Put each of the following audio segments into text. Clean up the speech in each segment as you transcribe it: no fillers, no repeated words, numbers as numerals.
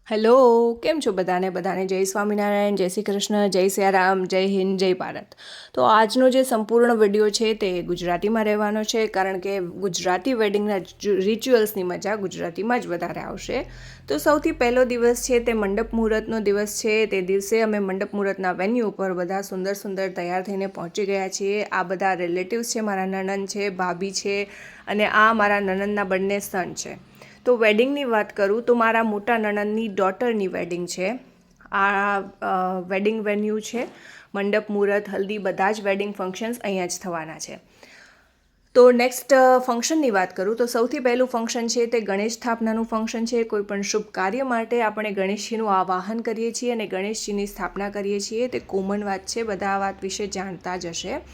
Hello, કેમ છો બધાને જય સ્વામિનારાયણ, જય શ્રી કૃષ્ણ, જય સિયારામ, જય હિન્દ, જય ભારત. તો આજનો જે સંપૂર્ણ વિડીયો છે તે ગુજરાતીમાં રહેવાનો છે, કારણ કે ગુજરાતી વેડિંગના રિચ્યુઅલ્સની મજા ગુજરાતીમાં જ વધારે આવશે. તો સૌથી પહેલો દિવસ છે તે મંડપ મુહૂર્તનો દિવસ છે. તે દિવસે અમે મંડપ મુહૂર્તના વેન્યુ ઉપર બધા સુંદર સુંદર તૈયાર થઈને પહોંચી ગયા છીએ. આ બધા રિલેટિવ્સ છે, મારા નણંદ છે, ભાભી છે, અને આ મારા નણંદના બંને સન છે. તો વેડિંગની વાત કરું તો મારા મોટા નણંદની ડોટરની વેડિંગ છે. આ વેડિંગ વેન્યુ છે. મંડપ મુહૂર્ત, હલ્દી, બધા જ વેડિંગ ફંક્શન્સ અહીંયા જ થવાના છે. તો નેક્સ્ટ ફંક્શનની વાત કરું તો સૌથી પહેલું ફંક્શન છે તે ગણેશ સ્થાપનાનું ફંક્શન છે. કોઈ પણ શુભ કાર્ય માટે આપણે ગણેશજીનું આવાહન કરીએ છીએ અને ગણેશજીની સ્થાપના કરીએ છીએ. તે કોમન વાત છે, બધા આ વાત વિશે જાણતા જ હશે.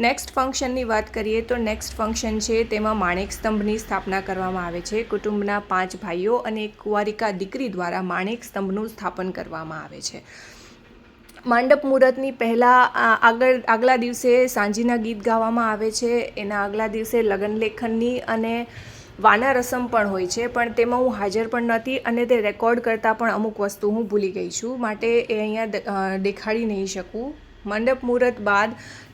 નેક્સ્ટ ફંક્શનની વાત કરીએ તો નેક્સ્ટ ફંક્શન છે તેમાં માણેક સ્તંભની સ્થાપના કરવામાં આવે છે. કુટુંબના 5 ભાઈઓ અને એક કુંવારિકા દીકરી દ્વારા માણેક સ્તંભનું સ્થાપન કરવામાં આવે છે. મંડપ મુહૂર્તની પહેલાં આગલા દિવસે સાંજીના ગીત ગાવામાં આવે છે. એના આગલા દિવસે લગ્ન લેખનની અને વાના રસમ પણ હોય છે, પણ તેમાં હું હાજર પણ નથી અને તે રેકોર્ડ કરતાં પણ અમુક વસ્તુ હું ભૂલી ગઈ છું, માટે એ અહીંયા દેખાડી નહીં શકું. મંડપ મુહૂર્ત બાદ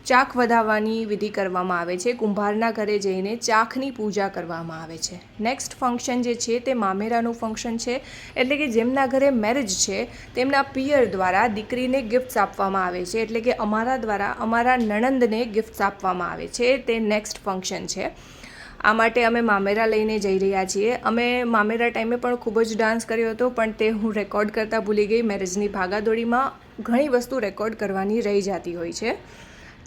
ચાખ વધાવવાની વિધિ કરવામાં આવે છે. કુંભારના ઘરે જઈને ચાખની પૂજા કરવામાં આવે છે. નેક્સ્ટ ફંક્શન જે છે તે મામેરાનું ફંક્શન છે, એટલે કે જેમના ઘરે મેરેજ છે તેમના પિયર દ્વારા દીકરીને ગિફ્ટ્સ આપવામાં આવે છે, એટલે કે અમારા દ્વારા અમારા નણંદને ગિફ્ટ્સ આપવામાં આવે છે. તે નેક્સ્ટ ફંક્શન છે. આ માટે અમે મામેરા લઈને જઈ રહ્યા છીએ. અમે મામેરા ટાઈમે પણ ખૂબ જ ડાન્સ કર્યો હતો, પણ તે હું રેકોર્ડ કરતાં ભૂલી ગઈ. મેરેજની ભાગાદોડીમાં ઘણી વસ્તુ રેકોર્ડ કરવાની રહી જતી હોય છે.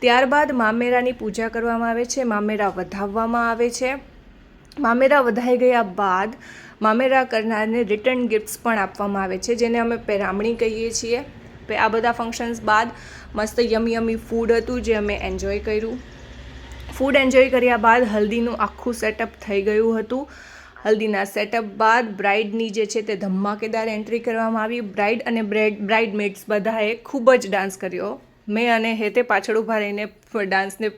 ત્યારબાદ મામેરાની પૂજા કરવામાં આવે છે. મામેરા વધાવવામાં આવે છે. મામેરા વધાઈ ગયા બાદ મામેરા કરનારને રિટર્ન ગિફ્ટ્સ પણ આપવામાં આવે છે, જેને અમે પહેરામણી કહીએ છીએ. આ બધા ફંક્શન્સ બાદ મસ્ત યમી ફૂડ હતું, જે અમે એન્જોય કર્યું. ફૂડ એન્જોય કર્યા બાદ હલ્દીનું આખું સેટઅપ થઈ ગયું હતું. હલ્દીના સેટઅપ બાદ બ્રાઇડની જે છે તે ધમાકેદાર એન્ટ્રી કરવામાં આવી. બ્રાઇડ અને બ્રાઇડ મેટ્સ બધાએ ખૂબ જ ડાન્સ કર્યો. મેં અને હેતે પાછળ ઊભા રહીને ડાન્સને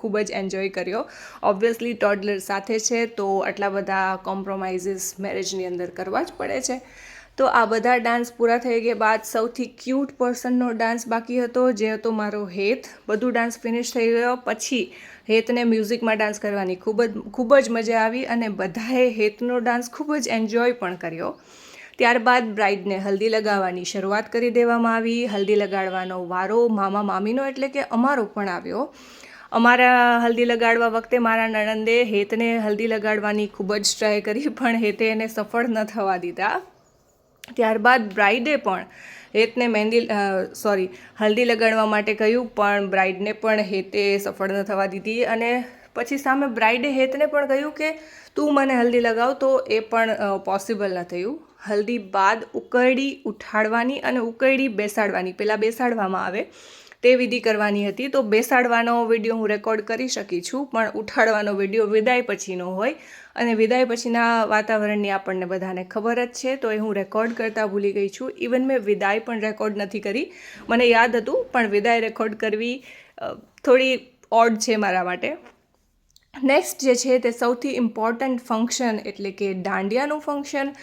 ખૂબ જ એન્જોય કર્યો. ઓબ્વિયસલી ટોડલર સાથે છે, તો આટલા બધા કોમ્પ્રોમાઇઝીસ મેરેજની અંદર કરવા જ પડે છે. તો આ બધા ડાન્સ પૂરા થઈ ગયા બાદ સૌથી ક્યૂટ પર્સનનો ડાન્સ બાકી હતો, જે હતો મારો હેત. બધું ડાન્સ ફિનિશ થઈ ગયો પછી હેતને મ્યુઝિકમાં ડાન્સ કરવાની ખૂબ જ મજા આવી અને બધાએ હેતનો ડાન્સ ખૂબ જ એન્જોય પણ કર્યો. ત્યારબાદ બ્રાઇડને હલ્દી લગાવવાની શરૂઆત કરી દેવામાં આવી. હલ્દી લગાડવાનો વારો મામા મામીનો એટલે કે અમારો પણ આવ્યો. અમારા હલ્દી લગાડવા વખતે મારા નણંદે હેતને હલ્દી લગાડવાની ખૂબ જ ટ્રાય કરી, પણ હેતે એને સફળ ન થવા દીધા. ત્યારબાદ બ્રાઇડે પણ હેતને હલ્દી લગાડવા માટે કહ્યું, પણ બ્રાઇડને પણ હેતે સફળ ન થવા દીધી. અને પછી સામે બ્રાઇડે હેતને પણ કહ્યું કે તું મને હલ્દી લગાવ, તો એ પણ પોસિબલ ન થયું. હલ્દી બાદ ઉકરડી ઉઠાડવાની અને ઉકરડી બેસાડવાની, પહેલાં બેસાડવામાં આવે તે વિધિ કરવાની હતી. તો બેસાડવાનો વિડીયો હું રેકોર્ડ કરી શકી છું, પણ ઉઠાડવાનો વિડીયો વિદાય પછીનો હોય, અને વિદાય પછીના વાતાવરણની આપણને બધાને ખબર જ છે, તો એ હું રેકોર્ડ કરતાં ભૂલી ગઈ છું. ઇવન મેં વિદાય પણ રેકોર્ડ નથી કરી. મને યાદ હતું, પણ વિદાય રેકોર્ડ કરવી થોડી ઓડ છે મારા માટે. નેક્સ્ટ જે છે તે સૌથી ઇમ્પોર્ટન્ટ ફંક્શન એટલે કે દાંડિયાનું ફંક્શન.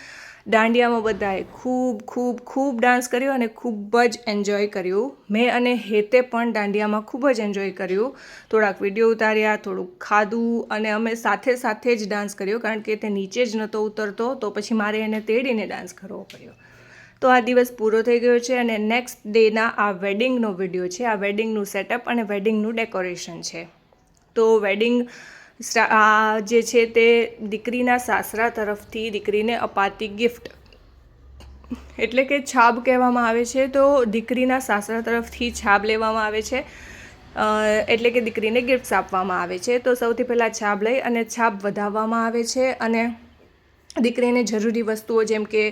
દાંડિયામાં બધાએ ખૂબ ડાન્સ કર્યો અને ખૂબ જ એન્જોય કર્યું. મેં અને હેતે પણ દાંડિયામાં ખૂબ જ એન્જોય કર્યું. થોડાક વિડીયો ઉતાર્યા, થોડુંક ખાધું, અને અમે સાથે જ ડાન્સ કર્યો, કારણ કે તે નીચે જ નહોતો ઉતરતો, તો પછી મારે એને તેડીને ડાન્સ કરવો પડ્યો. તો આ દિવસ પૂરો થઈ ગયો છે અને નેક્સ્ટ ડેના આ વેડિંગનો વિડીયો છે. આ વેડિંગનું સેટઅપ અને વેડિંગનું ડેકોરેશન છે. તો વેડિંગ જે છે તે દીકરીના સાસરા તરફથી દીકરીને અપાતી ગિફ્ટ એટલે કે છાબ કહેવામાં આવે છે. તો દીકરીના સાસરા તરફથી છાબ લેવામાં આવે છે, એટલે કે દીકરીને ગિફ્ટ્સ આપવામાં આવે છે. તો સૌથી પહેલાં છાબ લઈ અને છાબ વધાવવામાં આવે છે, અને દીકરીને જરૂરી વસ્તુઓ જેમ કે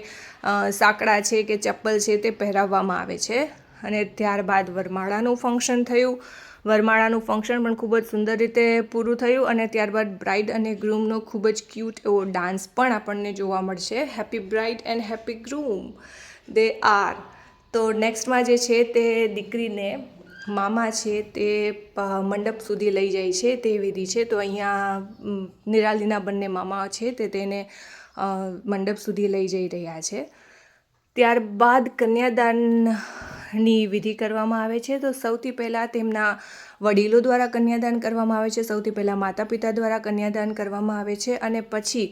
સાંકડા છે કે ચપ્પલ છે તે પહેરાવવામાં આવે છે. અને ત્યારબાદ વરમાળાનું ફંક્શન થયું. વરમાળાનું ફંક્શન પણ ખૂબ જ સુંદર રીતે પૂરું થયું, અને ત્યારબાદ બ્રાઇડ અને ગ્રૂમનો ખૂબ જ ક્યૂટ એવો ડાન્સ પણ આપણને જોવા મળશે. Happy bride and happy groom they are. તો નેક્સ્ટમાં જે છે તે દીકરીને મામા છે તે મંડપ સુધી લઈ જાય છે તે વિધિ છે. તો અહીંયા નિરાલીના બંને મામા છે તેને મંડપ સુધી લઈ જઈ રહ્યા છે. ત્યારબાદ કન્યાદાનની વિધિ કરવામાં આવે છે. તો સૌથી પહેલાં તેમના વડીલો દ્વારા કન્યાદાન કરવામાં આવે છે. સૌથી પહેલાં માતા પિતા દ્વારા કન્યાદાન કરવામાં આવે છે અને પછી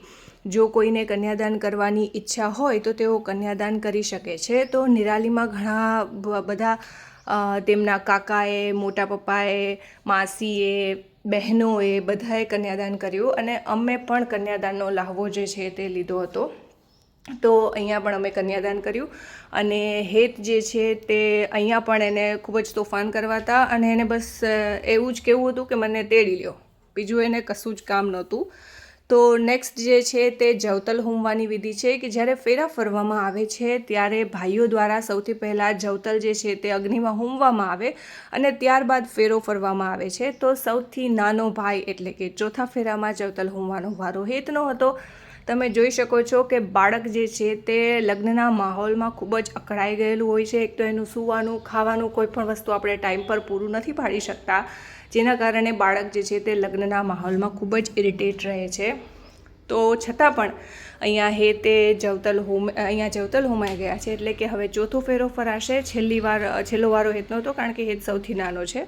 જો કોઈને કન્યાદાન કરવાની ઈચ્છા હોય તો તેઓ કન્યાદાન કરી શકે છે. તો નિરાલીમાં ઘણા બધા તેમના કાકાએ, મોટા પપ્પાએ, માસીએ, બહેનોએ બધાએ કન્યાદાન કર્યું અને અમે પણ કન્યાદાનનો લહાવો જે છે તે લીધો હતો. તો અહીંયા પણ અમે કન્યાદાન કર્યું અને હેત જે છે તે અહીંયા પણ એને ખૂબ જ તોફાન કરવા હતા અને એને બસ એવું જ કહેવું હતું કે મને તેડી લ્યો, બીજું એને કશું જ કામ નહોતું. તો નેક્સ્ટ જે છે તે જવતલ હોમવાની વિધિ છે કે જ્યારે ફેરા ફરવામાં આવે છે ત્યારે ભાઈઓ દ્વારા સૌથી પહેલાં જવતલ જે છે તે અગ્નિમાં હોમવામાં આવે અને ત્યારબાદ ફેરો ફરવામાં આવે છે. તો સૌથી નાનો ભાઈ એટલે કે ચોથા ફેરામાં જવતલ હોમવાનો વારો હેતનો હતો. તમે જોઈ શકો છો કે બાળક જે છે તે લગ્નના માહોલમાં ખૂબ જ અકળાઈ ગયેલું હોય છે. એક તો એનું સૂવાનું, ખાવાનું, કોઈ પણ વસ્તુ આપણે ટાઈમ પર પૂરું નથી પાડી શકતા, જેના કારણે બાળક જે છે તે લગ્નના માહોલમાં ખૂબ જ ઇરિટેટ રહે છે. તો છતાં પણ અહીંયા જવતલ હોમાઈ ગયા છે એટલે કે હવે ચોથો ફેરો ફરાશે. છેલ્લો વારો હેતનો હતો કારણ કે હેત સૌથી નાનો છે.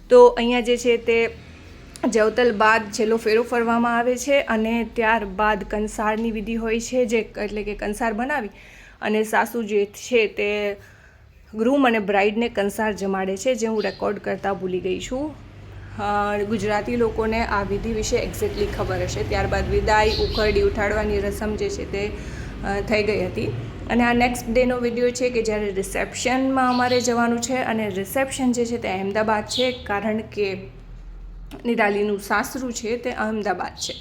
તો અહીંયા જે છે તે જવતલ બાદ છેલ્લો ફેરો ફરવામાં આવે છે અને ત્યારબાદ કંસારની વિધિ હોય છે, એટલે કે કંસાર બનાવી અને સાસુ જે છે તે ગ્રૂમ અને બ્રાઇડને કંસાર જમાડે છે, જે હું રેકોર્ડ કરતાં ભૂલી ગઈ છું. ગુજરાતી લોકોને આ વિધિ વિશે એક્ઝેક્ટલી ખબર હશે. ત્યારબાદ વિદાય, ઉખરડી ઉઠાડવાની રસમ જે છે તે થઈ ગઈ હતી. અને આ નેક્સ્ટ ડેનો વિડીયો છે કે જ્યારે રિસેપ્શનમાં અમારે જવાનું છે અને રિસેપ્શન જે છે તે અહેમદાબાદ છે કારણ કે નિરાલીનું સાસરું છે તે અહેમદાબાદ છે.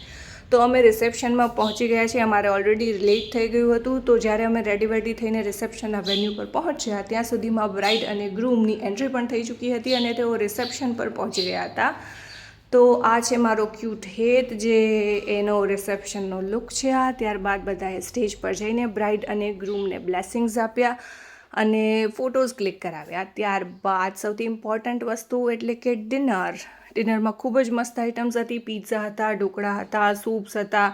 તો અમે રિસેપ્શનમાં પહોંચી ગયા છીએ. અમારે ઓલરેડી લેટ થઈ ગયું હતું. તો જ્યારે અમે રેડી થઈને રિસેપ્શનના વેન્યુ પર પહોંચ્યા ત્યાં સુધીમાં બ્રાઇડ અને ગ્રૂમની એન્ટ્રી પણ થઈ ચૂકી હતી અને તેઓ રિસેપ્શન પર પહોંચી ગયા હતા. તો આ છે મારો ક્યુટ હેત, જે એનો રિસેપ્શનનો લુક છે આ. ત્યારબાદ બધાએ સ્ટેજ પર જઈને બ્રાઇડ અને ગ્રૂમને બ્લેસિંગ્સ આપ્યા અને ફોટોઝ ક્લિક કરાવ્યા. ત્યારબાદ સૌથી ઇમ્પોર્ટન્ટ વસ્તુ એટલે કે ડિનરમાં ખૂબ જ મસ્ત આઇટમ્સ હતી. પિઝા હતા, ઢોકળા હતા, સૂપ્સ હતા,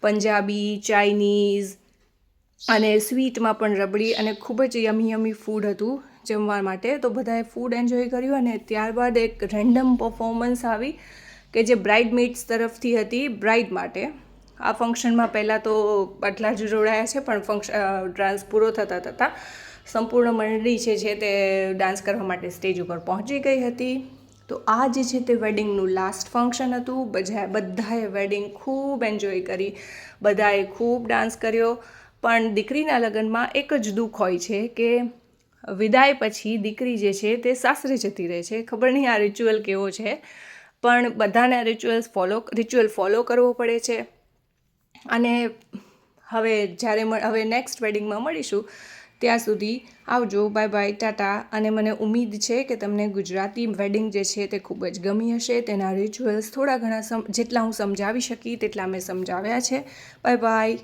પંજાબી, ચાઇનીઝ અને સ્વીટમાં પણ રબડી અને ખૂબ જ યમી ફૂડ હતું જમવા માટે. તો બધાએ ફૂડ એન્જોય કર્યું અને ત્યારબાદ એક રેન્ડમ પરફોર્મન્સ આવી કે જે બ્રાઇડમેટ્સ તરફથી હતી બ્રાઇડ માટે. આ ફંક્શનમાં પહેલાં તો આટલા જ જોડાયા છે પણ ડાન્સ પૂરો થતાં સંપૂર્ણ મંડળી છે તે ડાન્સ કરવા માટે સ્ટેજ ઉપર પહોંચી ગઈ હતી. તો આ જે છે તે વેડિંગનું લાસ્ટ ફંક્શન હતું. બધાએ વેડિંગ ખૂબ એન્જોય કરી, બધાએ ખૂબ ડાન્સ કર્યો. પણ દીકરીના લગ્નમાં એક જ દુઃખ હોય છે કે વિદાય પછી દીકરી જે છે તે સાસરે જતી રહે છે. ખબર નહીં આ રિચ્યુઅલ કેવો છે, પણ બધાને રિચ્યુઅલ ફોલો કરવો પડે છે. અને હવે નેક્સ્ટ વેડિંગમાં મળીશું. ત્યાં સુધી આવજો, બાય બાય, ટાટા. અને મને ઉમ્મીદ છે કે તમને ગુજરાતી વેડિંગ જે છે તે ખૂબ જ ગમી હશે. તેના રિચ્યુઅલ્સ થોડા ઘણા જેટલા હું સમજાવી શકી તેટલા મેં સમજાવ્યા છે. Bye bye.